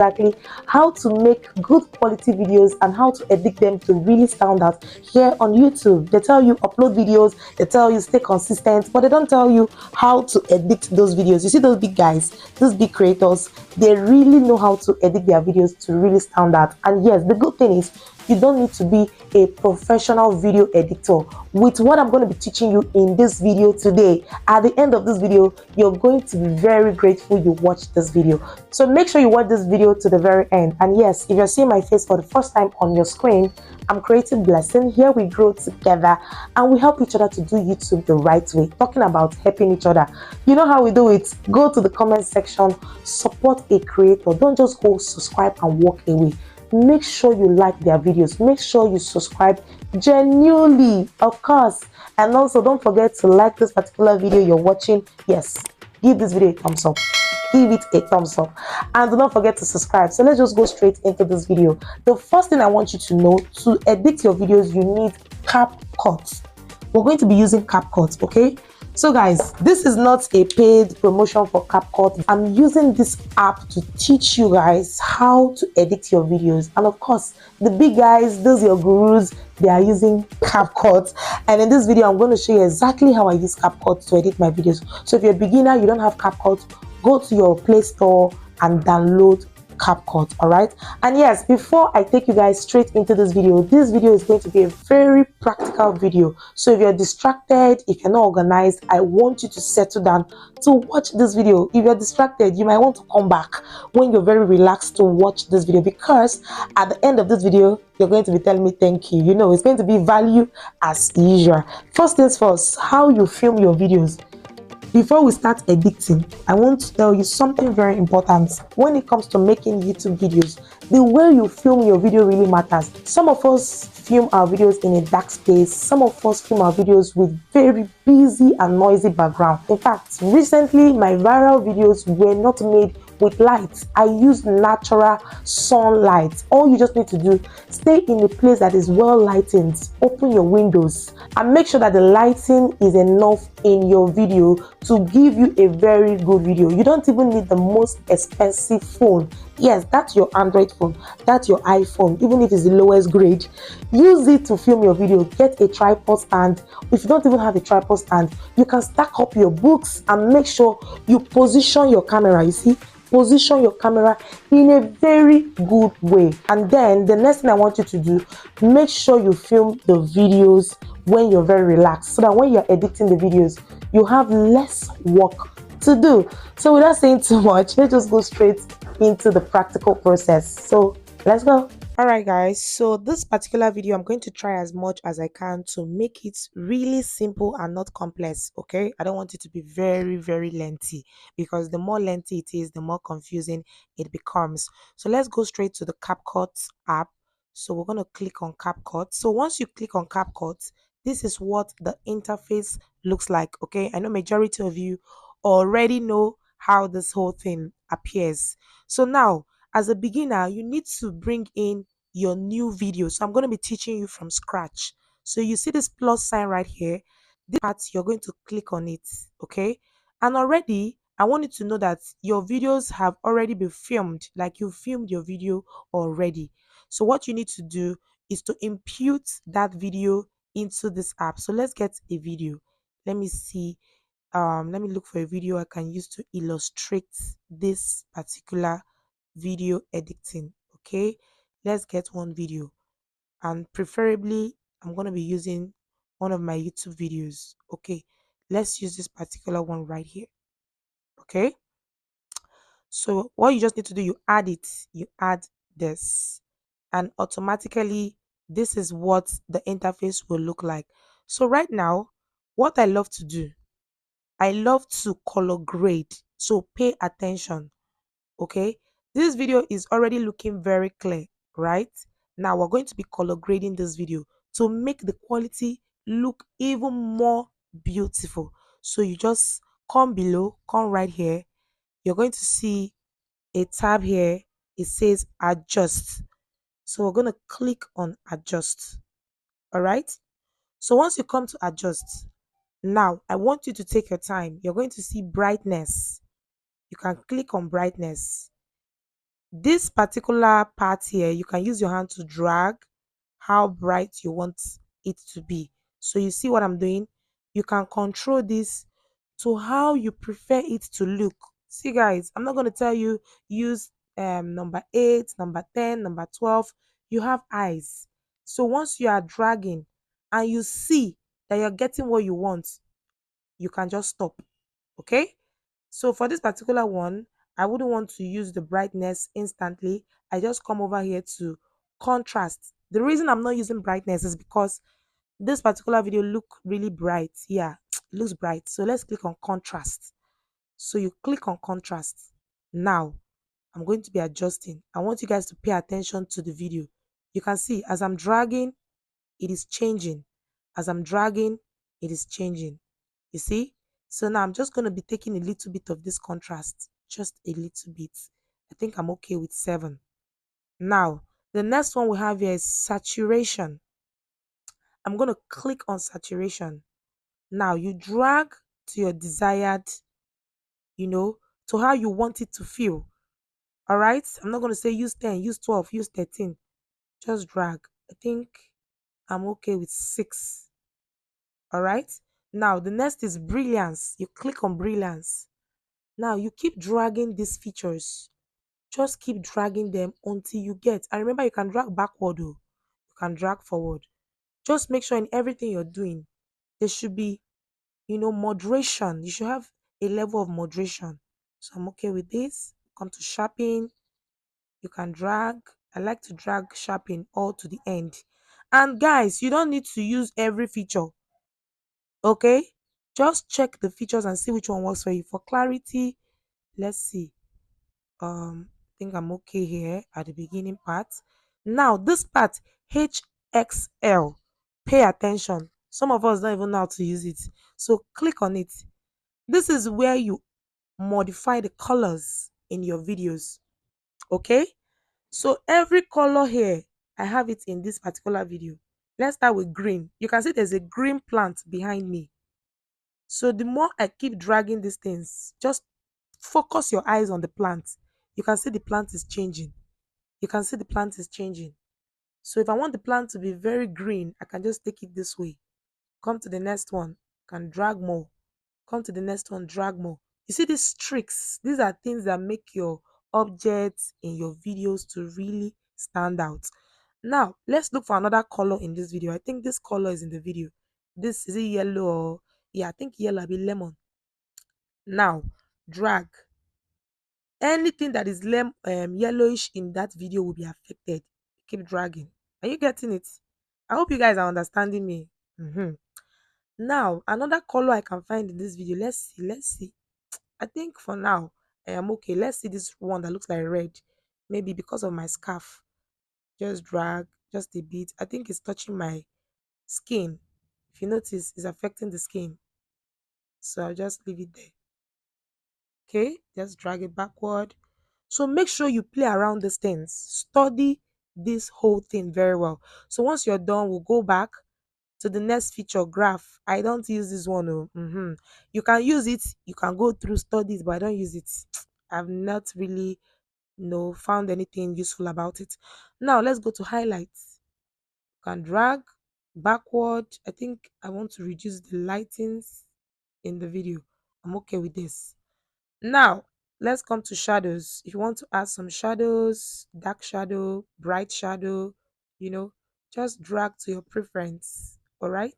exactly how to make good quality videos and how to edit them to really stand out here on YouTube. They tell you upload videos, they tell you stay consistent, but they don't tell you how to edit those videos. You see those big guys, those big creators, they really know how to edit their videos to really stand out. And yes, the good thing is you don't need to be a professional video editor. With what I'm going to be teaching you in this video today, at the end of this video, you're going to be very grateful you watched this video. So make sure you watch this video to the very end. And yes, if you're seeing my face for the first time on your screen, I'm creating Blessing. Here we grow together and we help each other to do YouTube the right way. Talking about helping each other. You know how we do it. Go to the comment section, support a creator. Don't just go subscribe and walk away. Make sure you like their videos. Make sure you subscribe genuinely, of course. And also don't forget to like this particular video you're watching. Yes, give this video a thumbs up. Give it a thumbs up and do not forget to subscribe. So let's just go straight into this video. The first thing I want you to know, to edit your videos, you need CapCut. We're going to be using CapCut, okay? So guys, this is not a paid promotion for CapCut. I'm using this app to teach you guys how to edit your videos. And of course, the big guys, those your gurus, they are using CapCut. And in this video, I'm going to show you exactly how I use CapCut to edit my videos. So if you're a beginner, you don't have CapCut, go to your Play Store and download CapCut. All right. And yes, before I take you guys straight into this video is going to be a very practical video. So if you're distracted, if you're not organized, I want you to settle down to watch this video. If you're distracted, you might want to come back when you're very relaxed to watch this video, because at the end of this video, you're going to be telling me thank you. You know, it's going to be value as usual. First things first, how you film your videos. Before we start editing, I want to tell you something very important. When it comes to making YouTube videos, the way you film your video really matters. Some of us film our videos in a dark space. Some of us film our videos with very busy and noisy background. In fact, recently my viral videos were not made with lights. I use natural sunlight. All you just need to do, stay in a place that is well lightened, open your windows and make sure that the lighting is enough in your video to give you a very good video. You don't even need the most expensive phone. Yes, that's your Android phone, that's your iPhone, even if it's the lowest grade. Use it to film your video. Get a tripod stand. If you don't even have a tripod stand, you can stack up your books and make sure you position your camera. You see, position your camera in a very good way. And then the next thing I want you to do, make sure you film the videos when you're very relaxed, so that when you're editing the videos, you have less work to do. So without saying too much, let's just go straight into the practical process. So let's go. All right guys, so this particular video I'm going to try as much as I can to make it really simple and not complex. Okay, I don't want it to be very lengthy, because the more lengthy it is, the more confusing it becomes. So let's go straight to the CapCut app. So we're going to click on CapCut. So once you click on CapCut, this is what the interface looks like. Okay, I know majority of you already know how this whole thing appears. So now, as a beginner, you need to bring in your new video. So I'm going to be teaching you from scratch. So you see this plus sign right here. This part, you're going to click on it. Okay, and already I want you to know that your videos have already been filmed, like you filmed your video already. So what you need to do is to impute that video into this app. So let's get a video. Let me see. Let me look for a video I can use to illustrate this particular video editing. Okay, let's get one video, and preferably I'm going to be using one of my YouTube videos. Okay, let's use this particular one right here. Okay, so what you just need to do, you add it, you add this, and automatically this is what the interface will look like. So right now, what I love to do, I love to color grade. So pay attention. Okay, this video is already looking very clear, right? Now we're going to be color grading this video to make the quality look even more beautiful. So you just come below, come right here, you're going to see a tab here. It says adjust. So we're going to click on adjust. All right, so once you come to adjust, now I want you to take your time. You're going to see brightness. You can click on brightness. This particular part here, you can use your hand to drag how bright you want it to be. So you see what I'm doing? You can control this to how you prefer it to look. See guys, I'm not going to tell you use number 8, number 10, number 12. You have eyes. So once you are dragging and you see that you're getting what you want, you can just stop. Okay? So for this particular one, I wouldn't want to use the brightness instantly. I just come over here to contrast. The reason I'm not using brightness is because this particular video look really bright. Yeah, it looks bright. So let's click on contrast. So you click on contrast. Now, I'm going to be adjusting. I want you guys to pay attention to the video. You can see as I'm dragging, it is changing. As I'm dragging, it is changing. You see? So now I'm just going to be taking a little bit of this contrast, just a little bit. I think I'm okay with 7. Now, the next one we have here is saturation. I'm going to click on saturation. Now, you drag to your desired, you know, to how you want it to feel. All right? I'm not going to say use 10, use 12, use 13. Just drag. I think I'm okay with 6. All right. Now, the next is brilliance. You click on brilliance. Now, you keep dragging these features. Just keep dragging them until you get. And remember, you can drag backward, oh. You can drag forward. Just make sure in everything you're doing, there should be, moderation. You should have a level of moderation. So, I'm okay with this. Come to sharpen. You can drag. I like to drag sharpen all to the end. And guys, you don't need to use every feature. Okay, just check the features and see which one works for you. For clarity, let's see. I think I'm okay here at the beginning part. Now this part, HXL, pay attention. Some of us don't even know how to use it, so click on it. This is where you modify the colors in your videos. Okay, so every color here, I have it in this particular video. Let's start with green. You can see there's a green plant behind me. So the more I keep dragging these things, just focus your eyes on the plant. You can see the plant is changing. You can see the plant is changing. So if I want the plant to be very green, I can just take it this way. Come to the next one, can drag more. Come to the next one, drag more. You see these tricks? These are things that make your objects in your videos to really stand out. Now, let's look for another color in this video. I think this color is in the video. This is it yellow or yeah, I think yellow be lemon. Now, drag. Anything that is yellowish in that video will be affected. Keep dragging. Are you getting it? I hope you guys are understanding me. Mhm. Now, another color I can find in this video. Let's see. Let's see. I think for now, I am okay. Let's see this one that looks like red. Maybe because of my scarf. Just drag just a bit. I think it's touching my skin. If you notice, it's affecting the skin. So I'll just leave it there. Okay, just drag it backward. So make sure you play around these things. Study this whole thing very well. So once you're done, we'll go back to the next feature, graph. I don't use this one. Oh. You can use it. You can go through studies, but I don't use it. I've not really found anything useful about it. Now let's go to highlights. You can drag backward. I think I want to reduce the lightings in the video. I'm okay with this. Now, let's come to shadows. If you want to add some shadows, dark shadow, bright shadow, you know, just drag to your preference. All right.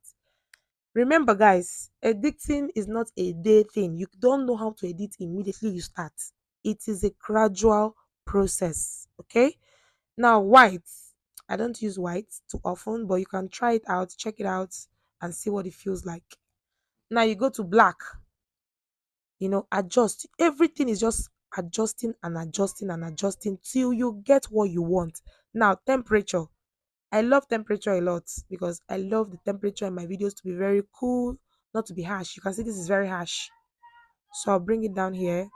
Remember, guys, editing is not a day thing. You don't know how to edit immediately you start. It is a gradual process. Okay. Now, white. I don't use white too often, but you can try it out, check it out, and see what it feels like. Now, you go to black. Adjust. Everything is just adjusting and adjusting and adjusting till you get what you want. Now, temperature. I love temperature a lot because I love the temperature in my videos to be very cool, not to be harsh. You can see this is very harsh. So I'll bring it down here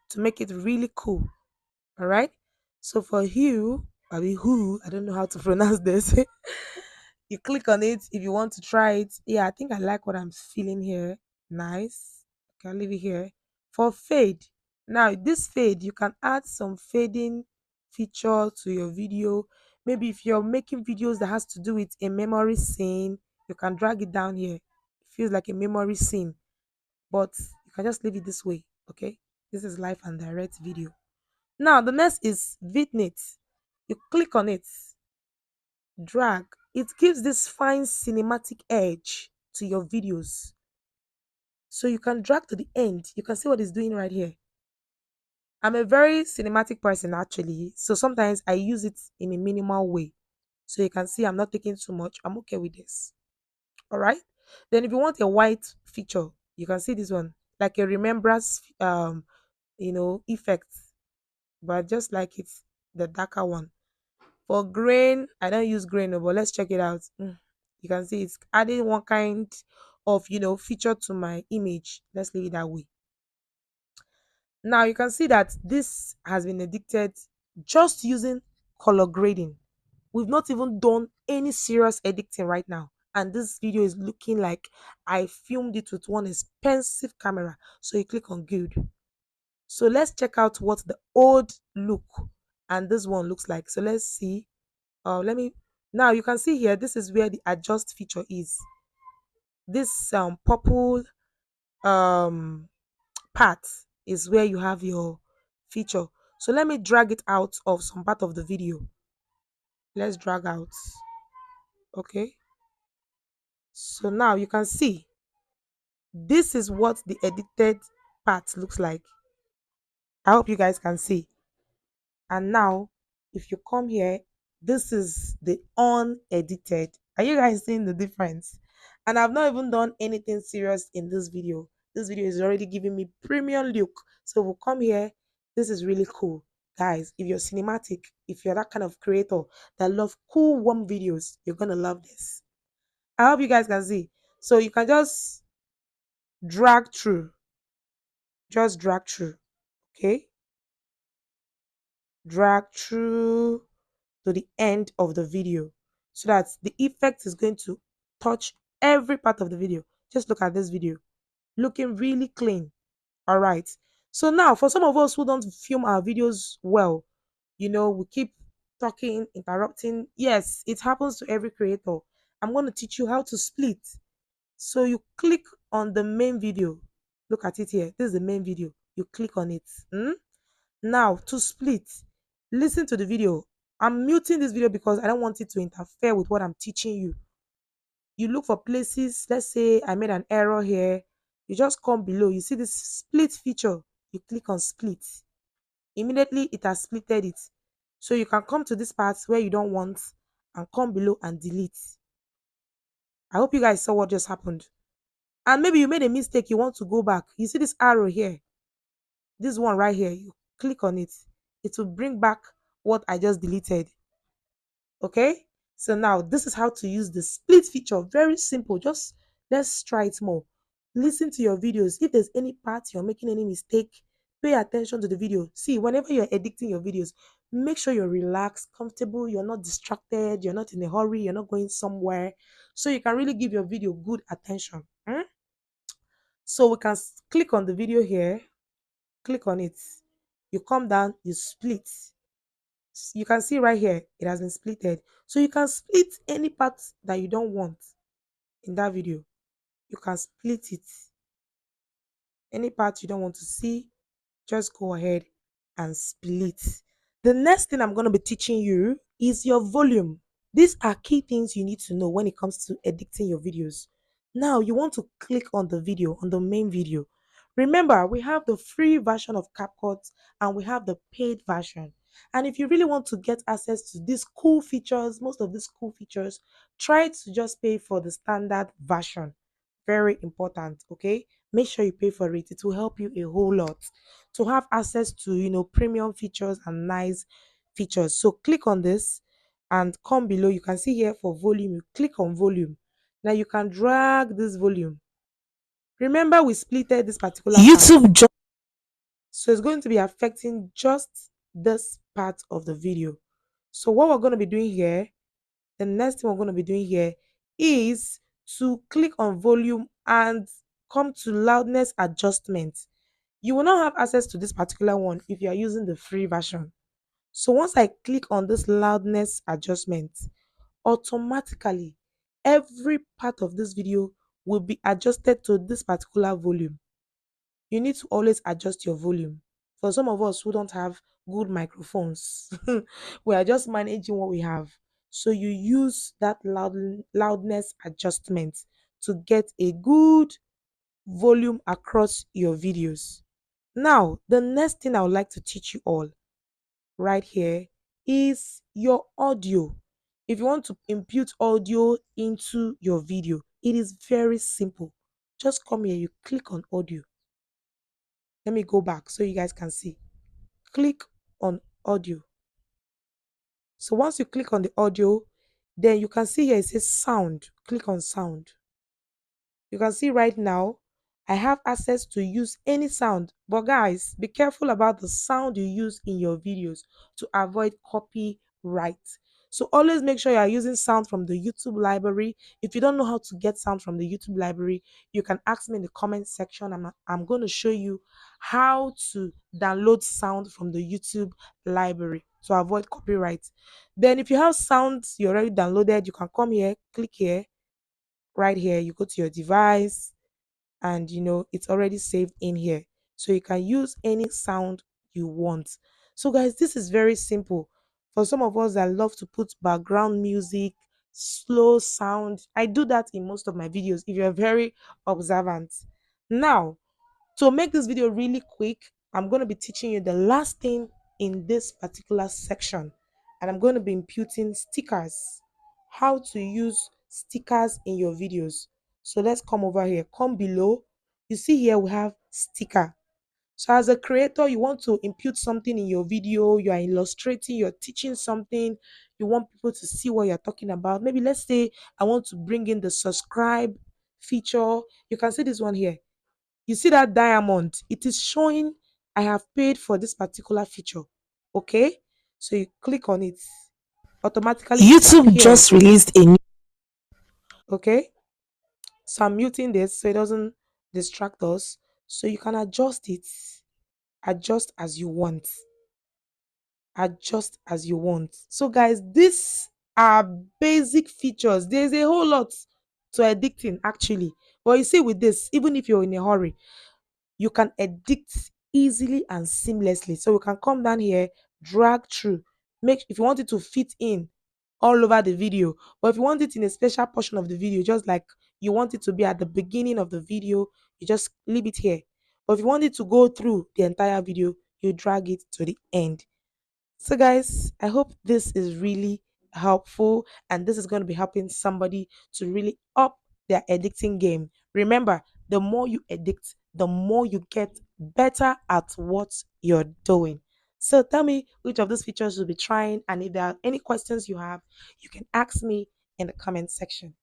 to make it really cool. All right. So for hue, I don't know how to pronounce this. You click on it if you want to try it. Yeah, I think I like what I'm feeling here. Nice. Okay, I'll leave it here. For fade, Now this fade, you can add some fading feature to your video. Maybe if you're making videos that has to do with a memory scene, you can drag it down here. It feels like a memory scene, but you can just leave it this way. Okay, this is live and direct video. Now the next is vignette. You click on it, drag. It gives this fine cinematic edge to your videos. So you can drag to the end. You can see what it's doing right here. I'm a very cinematic person actually. So sometimes I use it in a minimal way. So you can see I'm not taking too much. I'm okay with this. All right. Then if you want a white feature, you can see this one, like a remembrance effect. But I just like it, the darker one. For grain, I don't use grain, but let's check it out. You can see it's adding one kind of feature to my image. Let's leave it that way. Now you can see that this has been edited just using color grading. We've not even done any serious editing right now. And this video is looking like I filmed it with one expensive camera. So you click on good. So let's check out what the old look and this one looks like. So let's see. Now you can see here, this is where the adjust feature is. This purple um part is where you have your feature. So let me drag it out of some part of the video. Let's drag out. Okay. So now you can see this is what the edited part looks like. I hope you guys can see. And now if you come here, this is the unedited. Are you guys seeing the difference? And I've not even done anything serious in this video. This video is already giving me premium look. So we'll come here. This is really cool. Guys, if you're cinematic, if you're that kind of creator that love cool warm videos, you're gonna love this. I hope you guys can see. So you can just drag through. Just drag through. Okay. Drag through to the end of the video so that the effect is going to touch every part of the video. Just look at this video, looking really clean. All right. So now for some of us who don't film our videos well, we keep talking, interrupting. Yes, it happens to every creator. I'm going to teach you how to split. So you click on the main video. Look at it here. This is the main video. You click on it. Now to split, listen to the video. I'm muting this video because I don't want it to interfere with what I'm teaching you. You look for places. Let's say I made an error here. You just come below. You see this split feature. You click on split. Immediately it has splitted it. So you can come to this part where you don't want and come below and delete. I hope you guys saw what just happened. And maybe you made a mistake. You want to go back. You see this arrow here. This one right here. You click on it. It will bring back what I just deleted. Okay, so now this is how to use the split feature. Very simple. Just let's try it more. Listen to your videos. If there's any part you're making any mistake, pay attention to the video. See, whenever you're editing your videos, make sure you're relaxed, comfortable, you're not distracted, you're not in a hurry, you're not going somewhere, so you can really give your video good attention. So we can click on the video here, click on it, you come down, you split. You can see right here it has been splitted, so you can split any part that you don't want in that video. You can split it. Any part you don't want to see, just go ahead and split. The next thing I'm going to be teaching you is your volume. These are key things you need to know when it comes to editing your videos. Now you want to click on the video, on the main video. Remember, we have the free version of CapCut and we have the paid version. And if you really want to get access to these cool features, most of these cool features, try to just pay for the standard version. Very important, okay? Make sure you pay for it. It will help you a whole lot to have access to, premium features and nice features. So click on this and come below. You can see here for volume, you click on volume. Now you can drag this volume. Remember, we splitted this particular YouTube part. So it's going to be affecting just this part of the video. So what we're going to be doing here, the next thing we're going to be doing here is to click on volume and come to loudness adjustment. You will not have access to this particular one if you are using the free version. So once I click on this loudness adjustment, automatically every part of this video will be adjusted to this particular volume. You need to always adjust your volume. For some of us who don't have good microphones, we are just managing what we have. So you use that loudness adjustment to get a good volume across your videos. Now, the next thing I would like to teach you all right here is your audio. If you want to impute audio into your video, it is very simple. Just come here, you click on audio. Let me go back so you guys can see. Click on audio. So once you click on the audio, then you can see here it says sound. Click on sound. You can see right now I have access to use any sound. But guys, be careful about the sound you use in your videos to avoid copyright. So always make sure you are using sound from the YouTube library. If you don't know how to get sound from the YouTube library, you can ask me in the comment section. I'm going to show you how to download sound from the YouTube library to avoid copyright. Then if you have sounds you already downloaded, you can come here, click here, right here, you go to your device, and it's already saved in here, so you can use any sound you want. So guys, this is very simple. For some of us that love to put background music, slow sound, I do that in most of my videos if you're very observant. Now, to make this video really quick, I'm going to be teaching you the last thing in this particular section, and I'm going to be imputing stickers, how to use stickers in your videos. So let's come over here, come below. You see here we have sticker. So as a creator, you want to impute something in your video, you are illustrating, you're teaching something, you want people to see what you're talking about. Maybe let's say I want to bring in the subscribe feature. You can see this one here. You see that diamond? It is showing I have paid for this particular feature. Okay, so you click on it, automatically it YouTube just appears. released a new. Okay, so I'm muting this so it doesn't distract us. So you can adjust it, adjust as you want, adjust as you want. So guys, these are basic features. There's a whole lot to editing actually, but you see with this, even if you're in a hurry, you can edit easily and seamlessly. So you can come down here, drag through, make if you want it to fit in all over the video, but if you want it in a special portion of the video, just like you want it to be at the beginning of the video, you just leave it here. But if you want it to go through the entire video, you drag it to the end. So, guys, I hope this is really helpful, and this is going to be helping somebody to really up their editing game. Remember, the more you edit, the more you get better at what you're doing. So, tell me which of these features you'll be trying, and if there are any questions you have, you can ask me in the comment section.